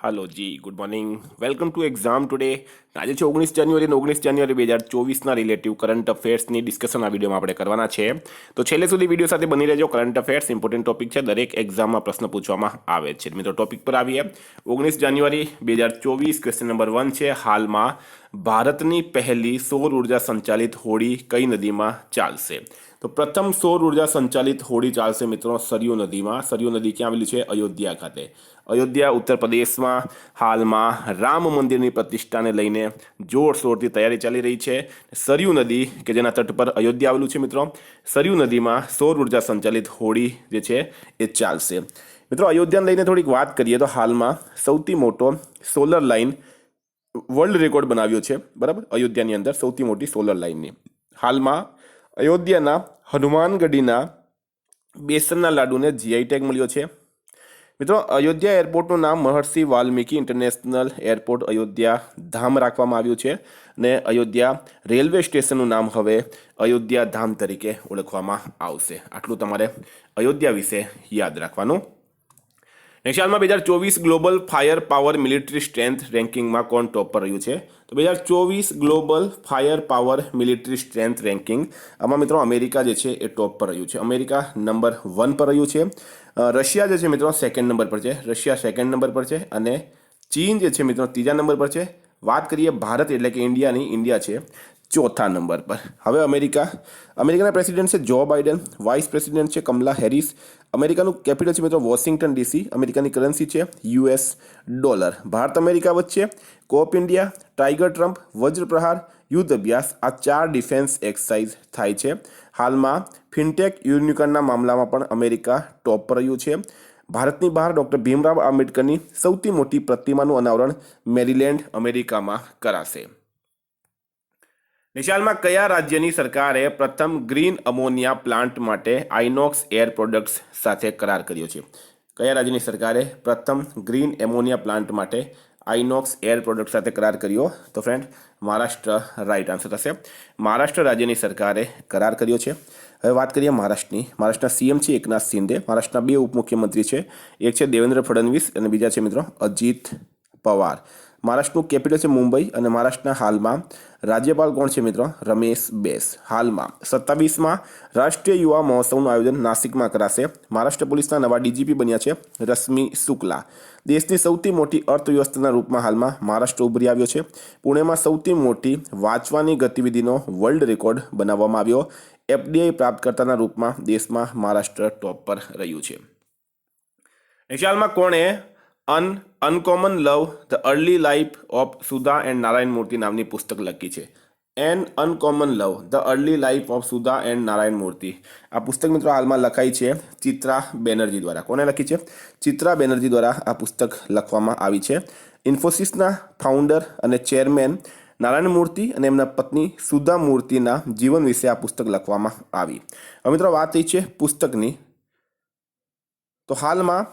હાલો જી good morning welcome to exam today આજે છે 19 જાન્યુઆરી અને 19 જાન્યુઆરી 2024ના રિલેટિવ કરંટ અફેર્સની ડિસ્કશન આ વિડીયોમાં આપણે કરવાના છે તો છેલ્લે સુધી વિડીયો સાથે બની રહેજો કરંટ અફેર્સ ઇમ્પોર્ટન્ટ ટોપિક છે દરેક એક્ઝામમાં પ્રશ્ન પૂછવામાં આવે છે મિત્રો ટોપિક પર આવીએ 19 જાન્યુઆરી 2024 ક્વેશ્ચન નંબર 1 છે હાલમાં ભારતની પહેલી સૌર ઉર્જા સંચાલિત હોડી કઈ નદીમાં ચાલશે તો પ્રથમ સૌર ઉર્જા સંચાલિત હોડી ચાલશે મિત્રો સરયુ નદીમાં સરયુ નદી ક્યાં આવેલી છે અયોધ્યા ખાતે અયોધ્યા ઉત્તર પ્રદેશમાં હાલમાં રામ મંદિરની પ્રતિષ્ઠાને લઈને જોરશોરથી તૈયારી ચાલી રહી છે સરયુ નદી કે જેના તટ પર અયોધ્યા આવેલું છે મિત્રો સરયુ નદીમાં સૌર ઉર્જા સંચાલિત હોડી જે છે એ ચાલશે મિત્રો અયોધ્યાને લઈને થોડીક વાત કરીએ તો હાલમાં સૌથી મોટો સોલર લાઇન વર્લ્ડ રેકોર્ડ બનાવ્યો છે બરાબર અયોધ્યાની અંદર સૌથી મોટી સોલર લાઇનની હાલમાં અયોધ્યાના હનુમાનગઢીના બેસનના લાડુને જીઆઈ ટેગ મળ્યો છે મિત્રો અયોધ્યા એરપોર્ટનું નામ મહર્ષિ વાલ્મીકી ઇન્ટરનેશનલ એરપોર્ટ અયોધ્યા ધામ રાખવામાં આવ્યું છે અને અયોધ્યા રેલવે સ્ટેશનનું નામ હવે અયોધ્યા ધામ તરીકે ઓળખવામાં આવશે આટલું તમારે અયોધ્યા વિશે યાદ રાખવાનું નેક્સ્ટ હાલમાં 2024 global fire power military strength રેન્કિંગમાં કોણ ટોપ પર રહ્યું છે તો 2024 global fire power military strength ranking આમાં મિત્રો અમેરિકા જે છે એ ટોપ પર રહ્યું છે અમેરિકા નંબર 1 પર રહ્યું છે રશિયા જે છે મિત્રો સેકન્ડ નંબર પર છે રશિયા સેકન્ડ નંબર પર છે અને ચીન જે છે મિત્રો ત્રીજા નંબર પર છે વાત કરીએ ભારત એટલે કે ઇન્ડિયા છે ચોથા નંબર પર હવે અમેરિકાના પ્રેસિડેન્ટ છે જો બાઇડન વાઇસ પ્રેસિડેન્ટ છે કમલા હેરિસ અમેરિકાનું કેપિટલ છે મિત્રો વોશિંગ્ટન ડીસી અમેરિકાની કરન્સી છે યુએસ ડોલર ભારત અમેરિકા વચ્ચે કોપ ઇન્ડિયા ટાઈગર ટ્રમ્પ વજ્ર પ્રહાર યુદ્ધ અભ્યાસ આ 4 ડિફેન્સ એક્સરસાઇઝ થાય છે હાલમાં ફિનટેક યુનિકોર્નના મામલામાં પણ અમેરિકા ટોપ પર રહ્યું છે ભારતની બહાર ડૉક્ટર ભીમરાવ આંબેડકરની સૌથી મોટી પ્રતિમાનું અનાવરણ મેરીલેન્ડ અમેરિકામાં કરાશે નિશાલમાં કયા રાજ્યની સરકારે પ્રથમ ગ્રીન અમોનિયા પ્લાન્ટ માટે આઇનોક્સ એર પ્રોડક્ટ્સ સાથે કરાર કર્યો છે કયા રાજ્યની સરકારે પ્રથમ ગ્રીન એમોનિયા પ્લાન્ટ માટે આઇનોક્સ એર પ્રોડક્ટ સાથે કરાર કર્યો તો ફ્રેન્ડ મહારાષ્ટ્ર રાઇટ આન્સર થશે મહારાષ્ટ્ર રાજ્યની સરકારે કરાર કર્યો છે હવે વાત કરીએ મહારાષ્ટ્રના સીએમ છે એકનાથ શિંદે મહારાષ્ટ્રના 2 ઉપમુખ્યમંત્રી છે એક છે દેવેન્દ્ર ફડણવીસ અને બીજા છે મિત્રો અજીત પવાર મહારાષ્ટ્રનું કેપિટલ છે મુંબઈ અને મહારાષ્ટ્રના હાલમાં રાજ્યપાલ કોણ છે મિત્રો રમેશ બેસ હાલમાં 27માં રાષ્ટ્રીય યુવા મહોત્સવનું આયોજન નાસિકમાં કરાશે મહારાષ્ટ્ર પોલીસના નવા ડીજીપી બન્યા છે રશ્મિ શુક્લા દેશની સૌથી મોટી અર્થવ્યવસ્થાના રૂપમાં હાલમાં મહારાષ્ટ્ર ઉભરી આવ્યો છે પુણેમાં સૌથી મોટી વાંચવાની ગતિવિધિનો વર્લ્ડ રેકોર્ડ બનાવવામાં આવ્યો એફડીઆઈ પ્રાપ્તકર્તાના રૂપમાં દેશમાં મહારાષ્ટ્ર ટોપ પર રહ્યું છે હાલમાં કોણે uncommon love the early life of Sudha and Narayan Murthy નામની પુસ્તક લખી છે an uncommon love the early life of Sudha and Narayan Murthy આ પુસ્તક મિત્રો હાલમાં લખાઈ છે ચિત્રા બેનર્જી દ્વારા કોને લખી છે ચિત્રા બેનર્જી દ્વારા આ પુસ્તક લખવામાં આવી છે ઇન્ફોસિસના ફાઉન્ડર અને ચેરમેન નારાયણ મૂર્તિ અને એમના પત્ની સુધા મૂર્તિના જીવન વિશે આ પુસ્તક લખવામાં આવી હવે મિત્રો વાત થઈ છે પુસ્તકની તો હાલમાં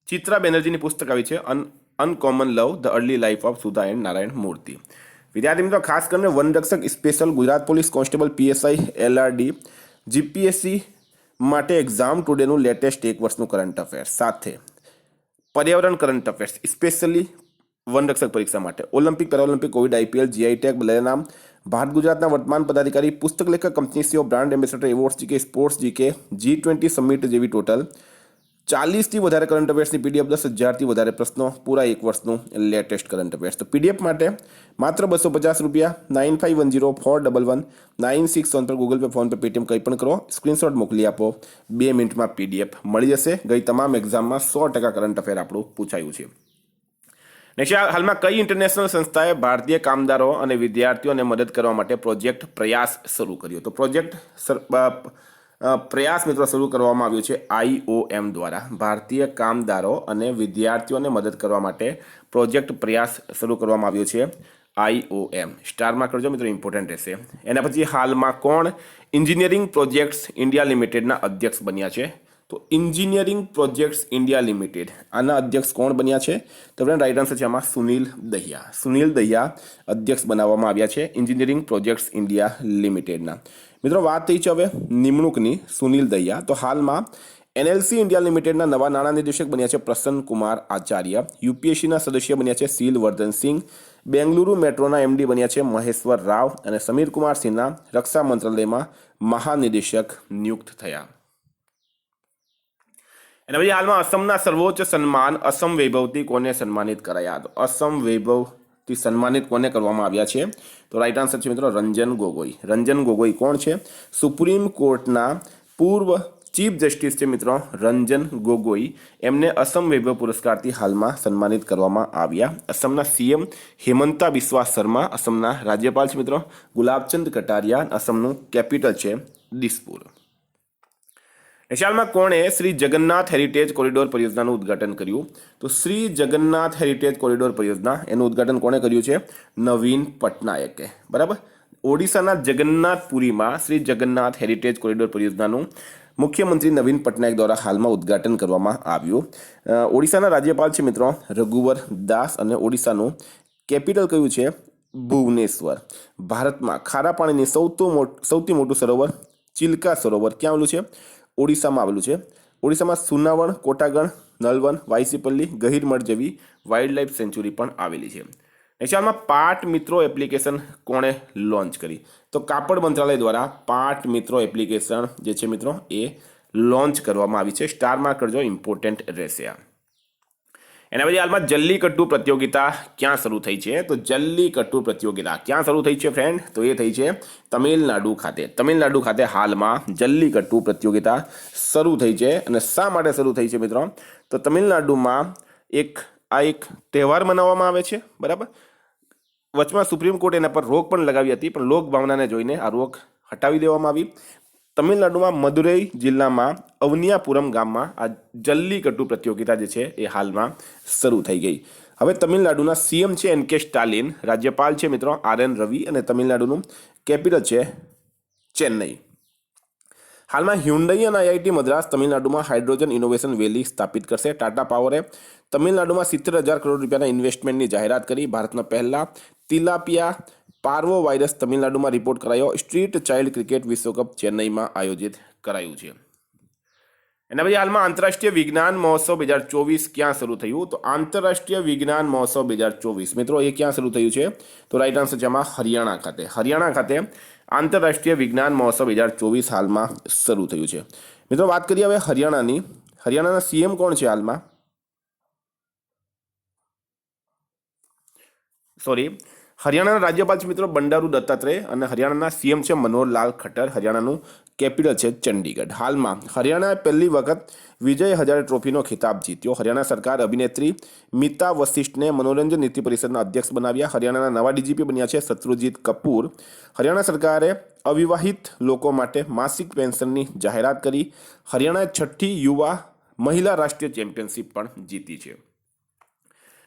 ચિત્રા બેનર્જીની પુસ્તક આવી છે uncommon love the early life of Sudha and Narayan Murthy વિદ્યાર્થી મિત્રો ખાસ કરીને વનરક્ષક special Gujarat police constable PSI LRD GPSC માટે એક્ઝામ ટુડેનું લેટેસ્ટ 1 વર્ષનું કરંટ અફેર્સ સાથે પર્યાવરણ કરંટ અફેર્સ સ્પેશિયલી વનરક્ષક પરીક્ષા માટે Olympic Paralympic covid IPL GI tag બલેનામ ભારત ગુજરાતના વર્તમાન પદાધિકારી પુસ્તક લેખક company CEO brand ambassador awards GK sports GK G20 summit જેવી ટોટલ 40થી વધારે કરંટ અફેર્સની પીડીએફ 10,000થી વધારે પ્રશ્નો પૂરા 1 વર્ષનું લેટેસ્ટ કરંટ અફેર્સ તો પીડીએફ માટે માત્ર ₹250 9510411961 પર Google pay phone pay Paytm કંઈ પણ કરો સ્ક્રીનશોટ મોકલી આપો 2 મિનિટમાં પીડીએફ મળી જશે ગઈ તમામ એક્ઝામમાં 100% કરંટ અફેર આપણું પૂછાયું છે નેક્સ્ટ હાલમાં કઈ ઇન્ટરનેશનલ સંસ્થાએ ભારતીય કામદારો અને વિદ્યાર્થીઓને મદદ કરવા માટે પ્રોજેક્ટ પ્રયાસ શરૂ કર્યો તો પ્રોજેક્ટ પ્રયાસ મિત્રો શરૂ કરવામાં આવ્યો છે IOM દ્વારા ભારતીય કામદારો અને વિદ્યાર્થીઓને મદદ કરવા માટે પ્રોજેક્ટ પ્રયાસ શરૂ કરવામાં આવ્યો છે IOM સ્ટારમાં કરજો મિત્રો ઇમ્પોર્ટન્ટ રહેશે એના પછી હાલમાં કોણ એન્જિનિયરિંગ પ્રોજેક્ટ્સ ઇન્ડિયા લિમિટેડના અધ્યક્ષ બન્યા છે તો એન્જિનિયરિંગ પ્રોજેક્ટ્સ ઇન્ડિયા લિમિટેડ આના અધ્યક્ષ કોણ બન્યા છે તો ફ્રેન્ડ રાઈટ આન્સર છે આમાં સુનિલ દહિયા અધ્યક્ષ બનાવવામાં આવ્યા છે એન્જિનિયરિંગ પ્રોજેક્ટ્સ ઇન્ડિયા લિમિટેડના મિત્રો વાત થઈ છે હવે નિમણૂકની સુનિલ દહિયા તો હાલમાં એનએલસી ઇન્ડિયા લિમિટેડના નવા નાણાં નિદેશક બન્યા છે પ્રસન્ન કુમાર આચાર્ય. યુપીએસસીના સદસ્ય બન્યા છે સીલ વર્ધન સિંહ. બેંગલુરુ મેટ્રોના એમડી બન્યા છે મહેશ્વર રાવ. અને સમીર કુમાર સિન્હા રક્ષા મંત્રાલયમાં મહાનિદેશક નિયુક્ત થયા. અને પછી હાલમાં અસમના સર્વોચ્ચ સન્માન અસમ વૈભવથી કોને સન્માનિત કરાયા? તો અસમ વૈભવથી સન્માનિત કોને કરવામાં આવ્યા છે? તો રાઈટ આન્સર છે મિત્રો રંજન ગોગોઈ. રંજન ગોગોઈ કોણ છે? સુપ્રીમ કોર્ટના પૂર્વ ચીફ જસ્ટિસ છે મિત્રો રંજન ગોગોઈ. એમને અસમ વૈભવ પુરસ્કારથી હાલમાં સન્માનિત કરવામાં આવ્યા. અસમના સીએમ હેમંતા બિસ્વા શર્મા. અસમના રાજ્યપાલ છે મિત્રો ગુલાબચંદ કટારિયા. અસમનું કેપિટલ છે દિસપુર. એશિયામાં કોણે શ્રી જગન્નાથ હેરિટેજ કોરિડોર પરિયોજનાનું ઉદ્ઘાટન કર્યું? તો શ્રી જગન્નાથ હેરિટેજ કોરિડોર પરિયોજના એનું ઉદ્ઘાટન કોણે કર્યું છે? નવીન પટનાયકે. બરાબર. ઓડિશાના જગન્નાથપુરીમાં શ્રી જગન્નાથ હેરિટેજ કોરિડોર પરિયોજનાનું મુખ્યમંત્રી નવીન પટનાયક દ્વારા હાલમાં ઉદ્ઘાટન કરવામાં આવ્યું. ઓડિશાના રાજ્યપાલ છે મિત્રો રઘુવર દાસ. અને ઓડિશાનું કેપિટલ કયું છે? ભુવનેશ્વર. ભારતમાં ખારા પાણીની સૌથી મોટું સરોવર ચિલ્કા સરોવર ક્યાં આવેલું છે? ઓડિશામાં આવેલું છે. ઓડિશામાં સુનાવણ, કોટાગણ, નલવન, વાયસીપલ્લી, ગહીરમઠ જેવી વાઇલ્ડ લાઇફ સેન્ચુરી પણ આવેલી છે. એશિયામાં પાટ મિત્રો એપ્લિકેશન કોણે લોન્ચ કરી? તો કાપડ મંત્રાલય દ્વારા પાટ મિત્રો એપ્લિકેશન જે છે મિત્રો એ લોન્ચ કરવામાં આવી છે. સ્ટાર માર્ક કરજો, ઇમ્પોર્ટન્ટ રહેશે આ. એના પછી હાલમાં જલ્લીકટ્ટુ પ્રતિયોગિતા ક્યાં શરૂ થઈ છે? તો જલ્લીકટ્ટુ પ્રતિયોગિતા ક્યાં શરૂ થઈ છે ફ્રેન્ડ? તો એ થઈ છે તમિલનાડુ ખાતે. તમિલનાડુ ખાતે હાલમાં જલ્લીકટ્ટુ પ્રતિયોગિતા શરૂ થઈ છે. અને શા માટે શરૂ થઈ છે મિત્રો? તો તમિલનાડુમાં એક તહેવાર મનાવવામાં આવે છે. બરાબર. વચમાં સુપ્રીમ કોર્ટે એના પર રોક પણ લગાવી હતી, પણ લોક ભાવનાને જોઈને આ રોક હટાવી દેવામાં આવી. તમિલનાડુમાં મદુરઈ જિલ્લામાં અવનિયાપુરમ ગામમાં આ જલ્લીકટ્ટુ પ્રતિયોગિતા જે છે એ હાલમાં શરૂ થઈ ગઈ. હવે તમિલનાડુના સીએમ છે એન કે સ્ટાલિન. રાજ્યપાલ છે મિત્રો આર.એન. રવિ. અને તમિલનાડુનું કેપિટલ છે ચેન્નઈ. હાલમાં હ્યુન્ડાઈ અને આઈઆઈટી મદ્રાસ તમિલનાડુમાં હાઇડ્રોજન ઇનોવેશન વેલી સ્થાપિત કરશે. ટાટા પાવરે તમિલનાડુમાં 70,000 કરોડ રૂપિયાના ઇન્વેસ્ટમેન્ટની જાહેરાત કરી. ભારતના પહેલા તિલાપિયા પાર્વો વાયરસ તમિલનાડુમાં રિપોર્ટ કરાયો. સ્ટ્રીટ ચાઇલ્ડ ક્રિકેટ વિશ્વકપ ચેન્નઈમાં આયોજિત કરાયું છે. એના પછી હાલમાં આંતરરાષ્ટ્રીય વિજ્ઞાન મહોત્સવ 2024 ક્યાં શરૂ થયું? તો આંતરરાષ્ટ્રીય વિજ્ઞાન મહોત્સવ 2024 મિત્રો એ ક્યાં શરૂ થયું છે? તો રાઈટ આન્સર છે આમાં હરિયાણા ખાતે. હરિયાણા ખાતે આંતરરાષ્ટ્રીય વિજ્ઞાન મહોત્સવ 2024 હાલમાં શરૂ થયું છે. મિત્રો વાત કરીએ હવે હરિયાણાની. હરિયાણાના સીએમ કોણ છે હાલમાં? હરિયાણાના રાજ્યપાલ છે મિત્રો બંડારુ દત્તાત્રેય. અને હરિયાણાના સીએમ છે મનોહરલાલ ખટ્ટર. હરિયાણાનું કેપિટલ છે ચંડીગઢ. હાલમાં હરિયાણાએ પહેલી વખત વિજય હજારે ટ્રોફીનો ખિતાબ જીત્યો. હરિયાણા સરકાર અભિનેત્રી મીતા વશિષ્ઠને મનોરંજન નીતિ પરિષદના અધ્યક્ષ બનાવ્યા. હરિયાણાના નવા ડીજીપી બન્યા છે શત્રુજીત કપૂર. હરિયાણા સરકારે અવિવાહિત લોકો માટે માસિક પેન્શનની જાહેરાત કરી. હરિયાણાએ 6ઠ્ઠી યુવા મહિલા રાષ્ટ્રીય ચેમ્પિયનશિપ પણ જીતી છે.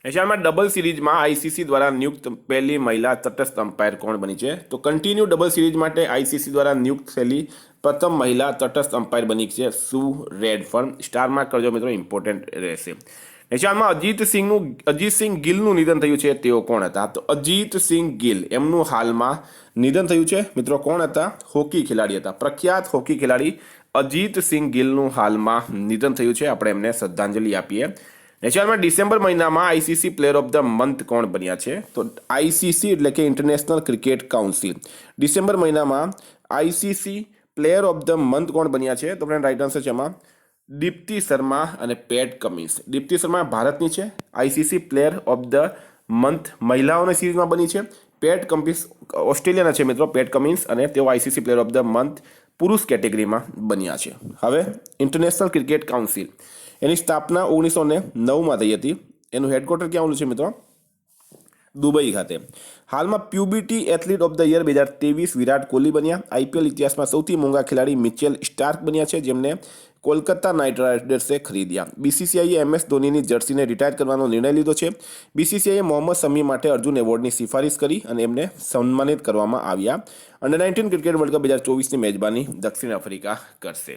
એશિયામાં ડબલ સિરીઝમાં આઈસીસી દ્વારા નિયુક્ત પહેલી મહિલા તટસ્થ અમ્પાયર કોણ બની છે? તો કન્ટિન્યુ ડબલ સિરીઝ માટે આઈસીસી દ્વારા નિયુક્ત થયેલી પ્રથમ મહિલા તટસ્થ અમ્પાયર બની છે સુ રેડફર્ન. સ્ટાર માર્ક કરજો મિત્રો, ઇમ્પોર્ટન્ટ રહેશે. એશિયામાં અજીતસિંહ ગિલનું નિધન થયું છે. તેઓ કોણ હતા? તો અજીતસિંહ ગિલ એમનું હાલમાં નિધન થયું છે. મિત્રો કોણ હતા? હોકી ખેલાડી હતા. પ્રખ્યાત હોકી ખેલાડી અજીતસિંહ ગિલનું હાલમાં નિધન થયું છે. આપણે એમને શ્રદ્ધાંજલિ આપીએ. એશિયામાં ડિસેમ્બર મહિનામાં ICC player of the month કોણ બન્યા છે? તો આઈસીસી એટલે કે ઇન્ટરનેશનલ ક્રિકેટ કાઉન્સિલ ડિસેમ્બર મહિનામાં ICC player of the month કોણ બન્યા છે? તો ફ્રેન્ડ રાઈટ આન્સર છે એમાં દીપ્તિ શર્મા અને પેટ કમિન્સ. દીપ્તિ શર્મા ભારતની છે. ICC player of the month મહિલાઓની સિરીઝમાં બની છે. પેટ કમિન્સ ઓસ્ટ્રેલિયાના છે મિત્રો પેટ કમિન્સ. અને તેઓ ICC player of the month પુરુષ કેટેગરીમાં બન્યા છે. હવે ઇન્ટરનેશનલ ક્રિકેટ કાઉન્સિલ એની સ્થાપના 1909માં થઈ હતી. એનું હેડક્વાર્ટર ક્યાં આવેલું છે મિત્રો? દુબઈ ખાતે. હાલમાં પ્યુબિટી athlete of the year 2023 Virat Kohli બન્યા. આઈપીએલ ઇતિહાસમાં સૌથી મોંઘા ખેલાડી મિચેલ સ્ટાર્ક બન્યા છે, જેમને કોલકાતા નાઇટ રાઇડર્સે ખરીદ્યા. બીસીસીઆઈએ એમએસ ધોનીની જર્સીને રિટાયર કરવાનો નિર્ણય લીધો છે. બીસીસીઆઈએ મોહમ્મદ શમી માટે અર્જુન એવોર્ડની સિફારિશ કરી અને એમને સન્માનિત કરવામાં આવ્યા. અંડર-19 ક્રિકેટ વર્લ્ડ કપ 2024ની મેજબાની દક્ષિણ આફ્રિકા કરશે.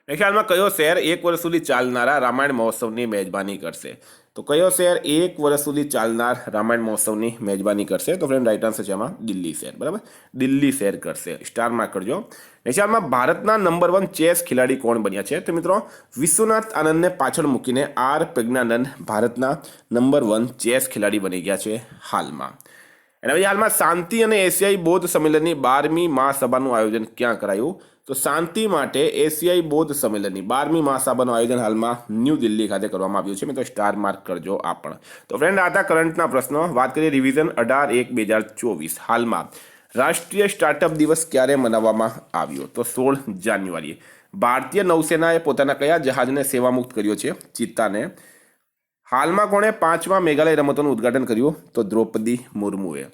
ખ્યાલમાં કયો શહેર 1 વર્ષ સુધી ચાલનારા રામાયણ મહોત્સવની મેજબાની કરશે? તો તો કયો શહેર 1 વર્ષ સુધી ચાલનાર રામાયણ મહોત્સવની મેજબાની કરશે? તો ફ્રેન્ડ રાઈટ આન્સર છે એમાં દિલ્હી શહેર. બરાબર, દિલ્હી શહેર કરશે. સ્ટાર માર્ક કરજો. નેક્સ્ટ ભારતના નંબર 1 ચેસ ખેલાડી કોણ બન્યા છે? તો મિત્રો વિશ્વનાથ આનંદને પાછળ મૂકીને આર પ્રજ્ઞાનંદ ભારતના નંબર 1 ચેસ ખેલાડી બની ગયા છે હાલમાં. એના પછી હાલમાં શાંતિ અને એશિયાઈ બૌદ્ધ સંમેલનની 12મી મહાસભાનું આયોજન ક્યાં કરાયું? તો શાંતિ માટે એશિયાઈ બૌદ્ધ સંમેલનની 12મી મહાસભાનું આયોજન હાલમાં ન્યૂ દિલ્હી ખાતે કરવામાં આવ્યું છે. મિત્રો સ્ટાર માર્ક કરજો આ પણ. તો ફ્રેન્ડ આ હતા કરંટના પ્રશ્નો. વાત કરીએ રિવિઝન 18/1/2024. હાલમાં રાષ્ટ્રીય સ્ટાર્ટઅપ દિવસ ક્યારે મનાવવામાં આવ્યો? તો 16 જાન્યુઆરીએ. ભારતીય નૌસેનાએ પોતાના કયા જહાજને સેવામુક્ત કર્યો છે? ચિત્તાને. હાલમાં કોણે 5મા મેઘાલય રમતોનું ઉદ્ઘાટન કર્યું? તો દ્રૌપદી મુર્મુએ.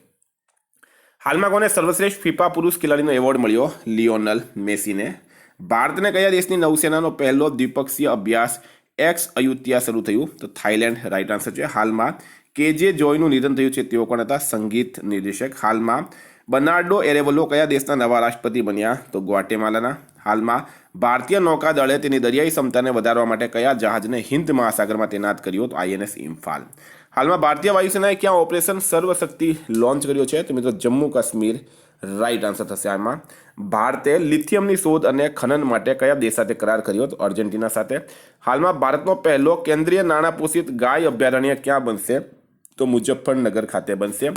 હાલમાં કોને સર્વશ્રેષ્ઠ ફિફા પુરુષ ખેલાડીનો એવોર્ડ મળ્યો? લિયોનલ મેસીને. ભારતને કયા દેશની નૌસેનાનો પહેલો દ્વિપક્ષીય અભ્યાસ એક્સ અયુત્યા શરૂ થયું? તો થાઇલેન્ડ રાઈટ આન્સર છે. હાલમાં કેજે જોયનું નિધન થયું છે. તેઓ કોણ હતા? સંગીત નિર્દેશક. હાલમાં બર્નાર્ડો એરેવલો કયા દેશના નવા રાષ્ટ્રપતિ બન્યા? તો ગ્વાટેમાલાના. હાલમાં ભારતીય નૌકાદળે તેની દરિયાઈ ક્ષમતાને વધારવા માટે કયા જહાજને હિન્દ મહાસાગરમાં તૈનાત કર્યો? તો INS ઇમ્ફાલ. હાલમાં ભારતીય વાયુસેનાએ ક્યાં ઓપરેશન સર્વશક્તિ લોન્ચ કર્યો છે? તો મિત્રો જમ્મુ કાશ્મીર રાઈટ આન્સર થશે. આમાં ભારતે લિથિયમની શોધ અને ખનન માટે કયા દેશ સાથે કરાર કર્યો? તો અર્જેન્ટિના સાથે. હાલમાં ભારતનો પહેલો કેન્દ્રીય નાણાં પોષિત ગાય અભયારણ્ય ક્યાં બનશે? તો મુઝફ્ફરનગર ખાતે બનશે.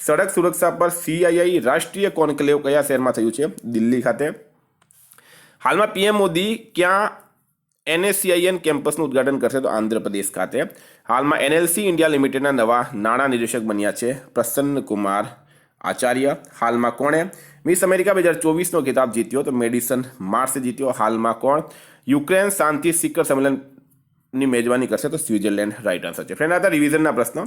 સડક સુરક્ષા પર CII રાષ્ટ્રીય કોન્ક્લેવ કયા શહેરમાં થયું છે? દિલ્હી ખાતે. હાલમાં PM મોદી ક્યાં NACIN કેમ્પસનું ઉદ્ઘાટન કરશે? તો આંધ્રપ્રદેશ ખાતે. હાલમાં NLC ઇન્ડિયા લિમિટેડના નવા નાણાં નિદેશક બન્યા છે પ્રસન્ન કુમાર આચાર્ય. હાલમાં કોણે મિસ અમેરિકા 2024નો ખિતાબ જીત્યો? તો મેડિસન માર્સે જીત્યો. હાલમાં કોણ યુક્રેન શાંતિ શિખર સંમેલનની મેજબાની કરશે? તો સ્વિટ્ઝરલેન્ડ રાઈટ આન્સર છે. ફ્રેન્ડ હતા રિવિઝનના પ્રશ્નો.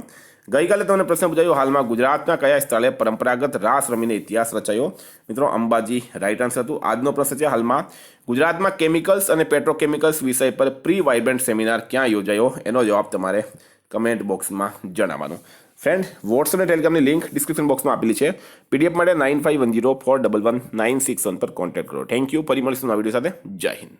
ગઈકાલે તમને પ્રશ્ન પૂછાયો હાલમાં ગુજરાતના કયા સ્થળે પરંપરાગત રાસ રમીને ઇતિહાસ રચાયો? મિત્રો અંબાજી રાઈટ આન્સર હતું. આજનો પ્રશ્ન છે હાલમાં ગુજરાતમાં કેમિકલ્સ અને પેટ્રોકેમિકલ્સ વિષય પર પ્રી વાઇબ્રન્ટ સેમિનાર ક્યાં યોજાયો? એનો જવાબ તમારે કમેન્ટ બોક્સમાં જણાવવાનો. ફ્રેન્ડ વોટ્સએપ અને ટેલિગ્રામની લિંક ડિસ્ક્રિપ્શન બોક્સમાં આપેલી છે. PDF માટે 9510411961 પર કોન્ટેક્ટ કરો. Thank you. ફરી મળીશું નવા વિડીયો સાથે. જય હિન્દ.